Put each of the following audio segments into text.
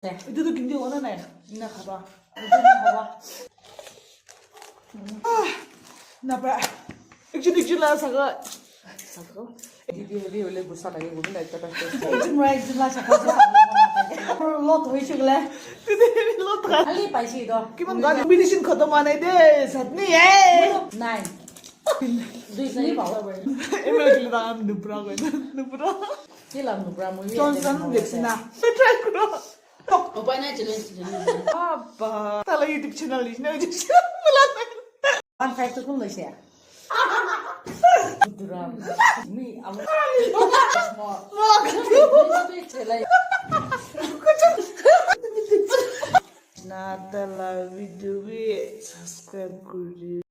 이것도 김치 원하네. 이나 가봐. 이거 가봐. 나빠. 익주라 사가. 사가. 이게 원래 무사하게 보면 날 때가 익주라 사가. lot होइसगले तिमी lot खाली पैसे दो किमान गाडी मेडिसिन खतम आने दे सत्नी है 9 दुई सय पाउ एमएल दाम नुपुरा गयो नुपुरा के लाम नुपुरा म जॉनसन देखसिना ट्राई करो ओपन है चैलेंज अब्बा तला युट्युब च्यानल लिस्ने मलाई 15 त कुन लैसे दुरा मी अब Natala video subscribe kuri.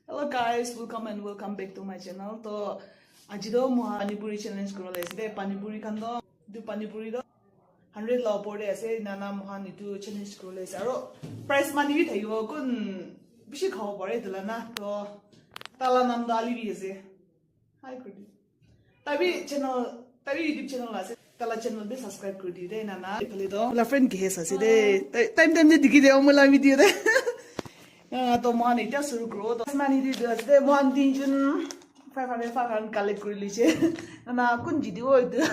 Hello guys, welcome back to my channel. To ajido mo Pani Puri challenge kuro lesde Pani Puri kando du Pani Puri do 100 law board ase nana mohan itu challenge kuro les aro price money bi thayo kun bishi khaw pare dala to tala nam dali bi ase hi kudi tabi YouTube channel ase tala channel be subscribe kudi de nana phale do la friend ke hes ase de time de dikhi de omala video de to mohan ita suru kuro to money di ase de mohan din jun 500 collect kuri liche nana kun jidi o de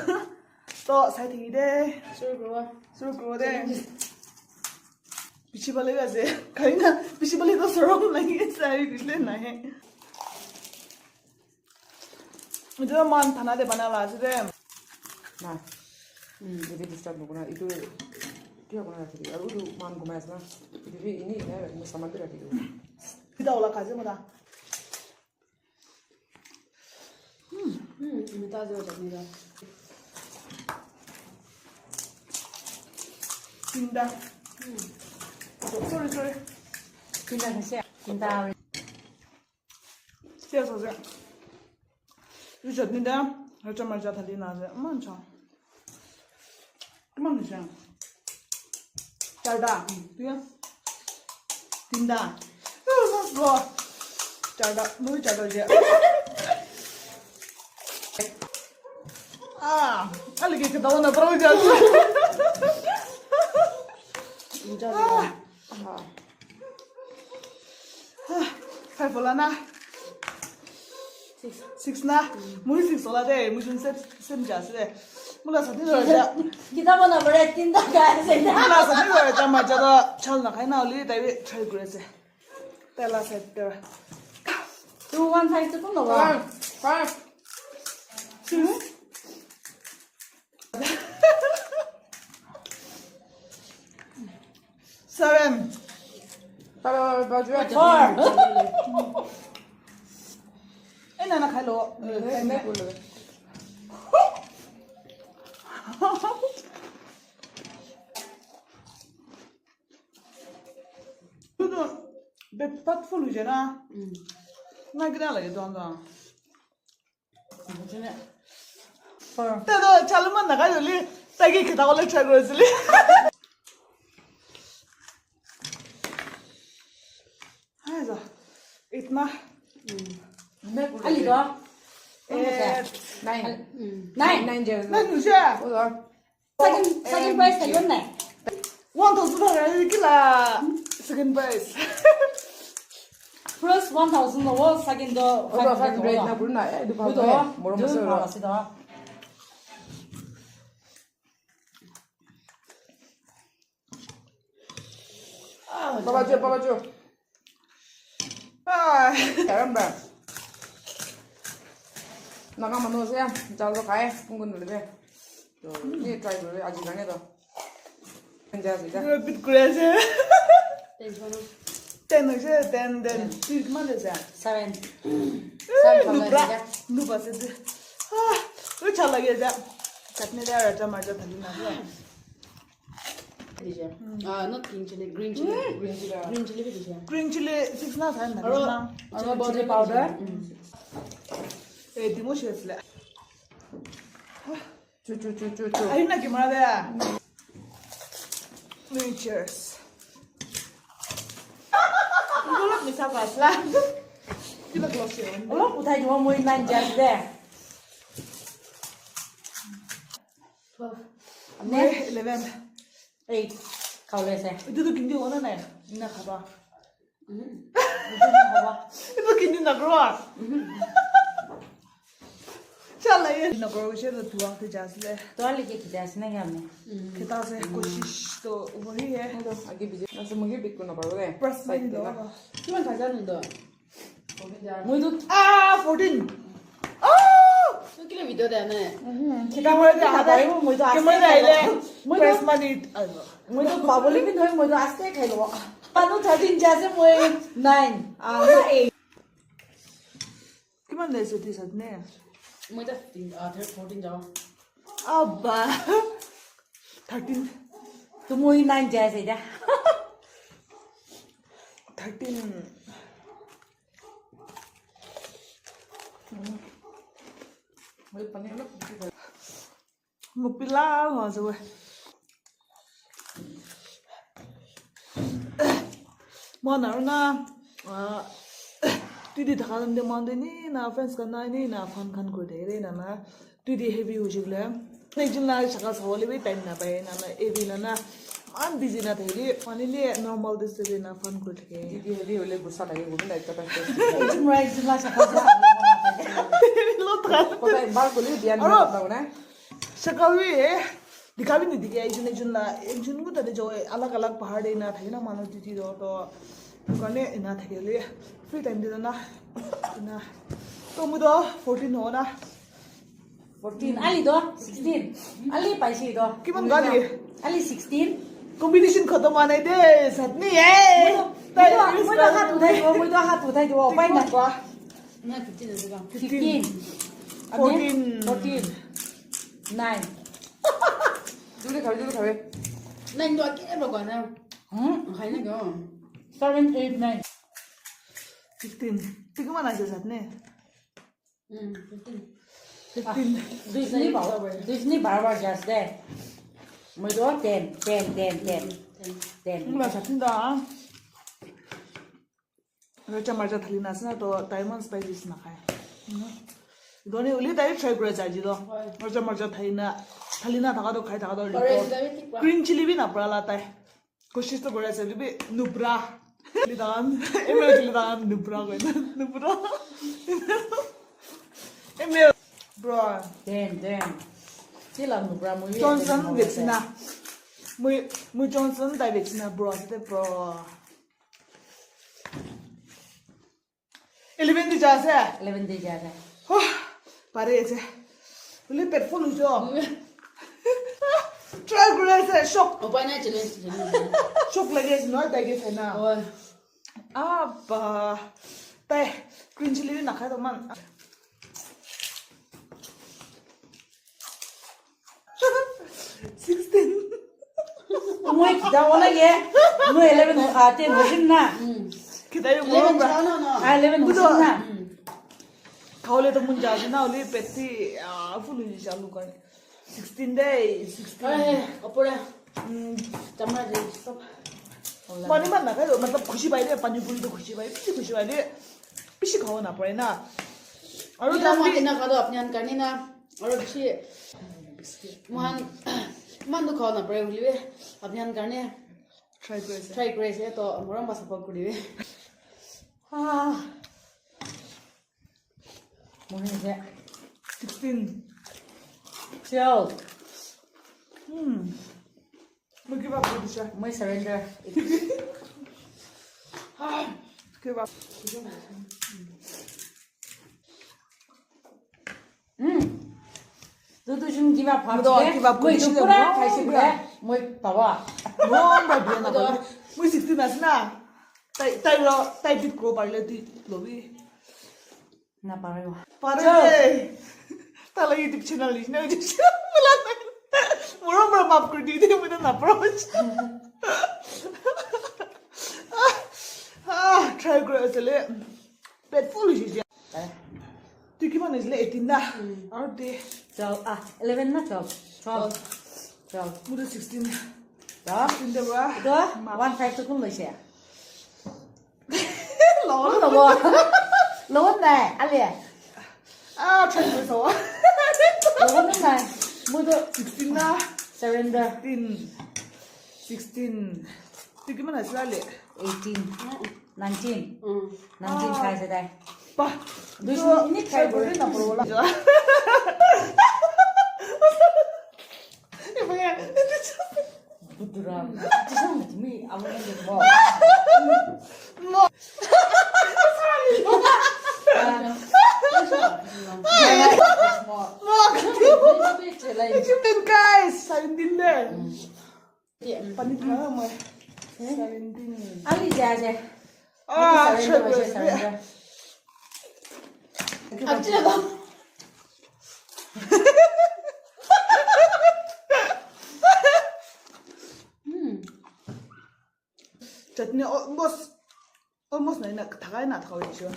तो side ही दे शुरू करो दे पीछे वाले वैसे कहीं ना पीछे वाले तो सरम नहीं है सारी किसले नहीं मुझे तो मान थाना दे बना वाला से ना jadi disturb guna itu dia guna tadi aku tuh man gumas na jadi ini ya sama dia tadi tidak olah kaje muda ini tahu jadi dah Tinda. Sorry. Tinda kasi. Tinda. Siya. Yung tinda, harus marja thali na siya. Mancha. Kumang siya. Charda. Tiya. Tinda. Let's go. Charda. Mui charda siya. Aligi kita wana bro siya. Five na. 6 na. Mui 6 ola de, mui jun sem jas de. Mula sa tiro ja. Kita mana boleh tinda kan sih. Mula sa tiro ja ma ja da chal na khai na oli dai we try kore se. Tela set ter. 215 tu pun loh. 5. Seven. kalau baju aja 4. Ena na khalo. Tudo be pat fulu jena. Na gida lagi tuan tuan. Macam ni. Tapi kalau mana nak jadi, lagi kita kalau try grocery. Ayo, itna. Ali doh. 9 giờ Nine nu siya. rồi Second prize kayo na. 1,000 orang kila second prize. First 1,000 loh, second doh 500 na pun na itu Betul. apa murah Jun besar masih doh. baju sekarang ber naga manusia jauh kaya mungkin lebih tuh ini try dulu aja kan itu penjara sih Dua bit kurasa. Thanks manu. 10 aja, 10. Sih mana sih? 7. Lupa sih. Lu cakap lagi aja. Katnya dia ada macam tadi nasi. Not green chili, green chili. Green chili भी दीजिए. Green chili 6 ना था ना. और body powder. Timo chef le. cu Ayun na gimana deh. Cheers. চাহ পাছলা কিবা close অলপ উঠাই দিব মই 9 জাজ দে 12 নে 11 8 খাওলেছে এটো কিন্দি হনা নাই না খাবা হবা এটো কিন্দি না গ্রো चला ये नंबर विषय तो दुआ के जासले तो लेके किदास नहीं हमने kita से कोशिश तो वही है आगे बीजे ऐसे मुझे बिक को ना पड़ोगे प्रेस में दो किमान 가자는데 मुझे तो ah 14 저기를 믿어야 되네 kita mulai dah ada मुझे तो kemana dah ile press money मुझे तो बाबुली भी नहीं मुझे आस्ते खाई लो पानो 13 जैसे मुझे 9 8 kemana dah sedih sadne 뭐다 14 जाओ abba 13 तो मुझे 9 जैसे जा 13 मुझे पनीर लो mupila ho zo mana na तुदी धान दे मांदे नी ना फ्रेंड्स करना नी ना फन खान को दे रे ना ना तुदी हेवी हो जिगले नहीं जिन ना शका सवाले भी टाइम ना पाए ना ना एवी ना ना मान बिजी ना थे पानी ले नॉर्मल दिस से ना फन को थे दीदी हेवी होले गुस्सा लगे वो भी लाइक करता है जिम ला शका लो था पता है बाल को ले दिया नहीं होता है ना शका भी दिखा भी नहीं दिखे जुन ला जुन को तो जो अलग अलग पहाड़ ना थे ना मानो दीदी तो कने इना थे ले फ्री टाइम दे ना ना तो मुझे 14 हो ना 14 ali do 16 ali paisi do किमान गाली ali 16 कंपटीशन खत्म आने दे सतनी है मुझे हाथ उठाई दो पाई ना 나 15 지금 15 14 9 दूरे खावे 나 인도 아끼 먹어 나 가는 거 7 8 9 15 तिको माना से सतने 15 15 Disney बार just there मुझे 10 मुला सतनी रचा मरचा थली ना सना तो डायमंड स्पाइसेस ना खाए दोने उली दाई ट्राई करे जाजी दो मरचा थई ना थली ना थाका तो खाई थाका तो ग्रीन चिली भी ना पड़ा लाता है कोशिश तो करे से भी नुब्रा लिदान एमएल लिदान नुब्रा कोई Nubra ML bro 10 chỉ là một gram muối Johnson vaccine मुई Johnson दाई vaccine ब्रो से ब्रो 11 दी जा से 11 दे जा रहा है हो पारे से उले पेट फुल हो जो ट्राई करे से शॉक 오빠 나 챌린지 शॉक लगे से नो दाई के ना अब ताई ग्रीन चिली ना खाए तो मन 16 मुझे क्या बोला ये मुझे 11 आते हैं मुझे ना kita yung mo bra 11 मुझे ना kaule to mun jaji na ole peti full ji chalu kar 16 days 16 오빠라 잠만 stop mani man na ka matlab khushi bai de pani puri to khushi bai de pishi khawa na pare na aru और tam Jama ना खादो अपने अन करनी ना और किसी मान तो खाना पड़े बोलिए अपने अन करने try ट्राई करे तो मोरम बस सपोर्ट करिए मुझे 16 12 mo give up with this मुझे surrender give up तो तुझे give up Mudo give up मुझे तो पूरा कैसे पूरा मुझे पावा mo ba bien na ba mo 16 as na tai bit ko parle ti lobi ना पावे pare tala youtube channel is na youtube channel wala na mura map kar di de mo na approach try kore asle pet full ji tu ki man isle 18 na aur de 12 11 ना 12 muda 16 đó 16 de ba đó 1 5 तो कौन ले से Lỗ là bò. Lỗ này, ăn liền. 아, 잘 보여서. Lỗ này. Mua được 16 나. surrender. 16. 되게만 하시라래. 18. 19. 19 khai ra đây. 봐. Đôi khi nhất khai bữa 나 보러 올라. 뭐야? 부드러워. 지금 তুমি 아무나 좀 뭐. 뭐. Chicken guys, sarindin Pani Puri. Sarindin. Ali ra ra. Ah, surrender. Ăn chưa không? Chutney almost na thagay na thagay siya.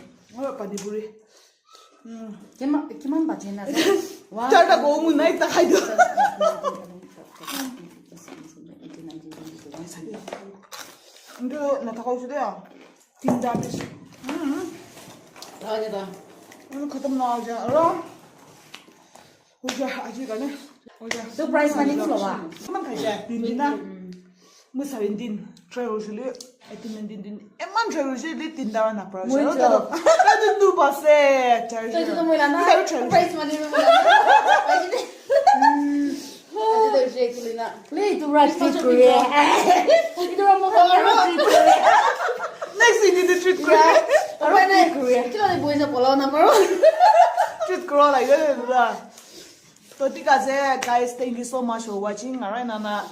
Pani Puri. Kiman ba chena sa? Wow. Chada ko muna thagay do. 근데 나 다가오시대요. 딘다미스. 아니다. 오늘 그다음 나오자. 알아? 오자 아직 가네. 오자. Surprise 많이 풀어봐. 한번 가자. 딘디나. 무사인딘. 트레오실리. 에티멘딘딘. 에만 트레오실리 딘다와 나프라. 뭐죠? 나도 누바세. 저도 몰라나. Surprise 많이 풀어봐. 맛있네. 아직도 이제 클리나. 클리 두 라이스 트리에. 이거 뭐 하는 트리에. Next we need the treat Korea. Alright, Korea. Kita ni boys apa lawan apa? Treat Korea like that. So guys, thank you so much for watching. Alright, Nana.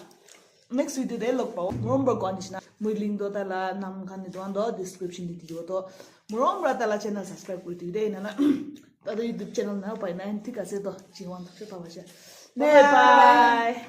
Next video day look po. Remember condition. Moi link do tala nam khan ni do description di dio to. Remember tala channel subscribe kuri today Nana. Tado YouTube channel na pa na thik ase to. Jiwan thak pa ba. Bye bye.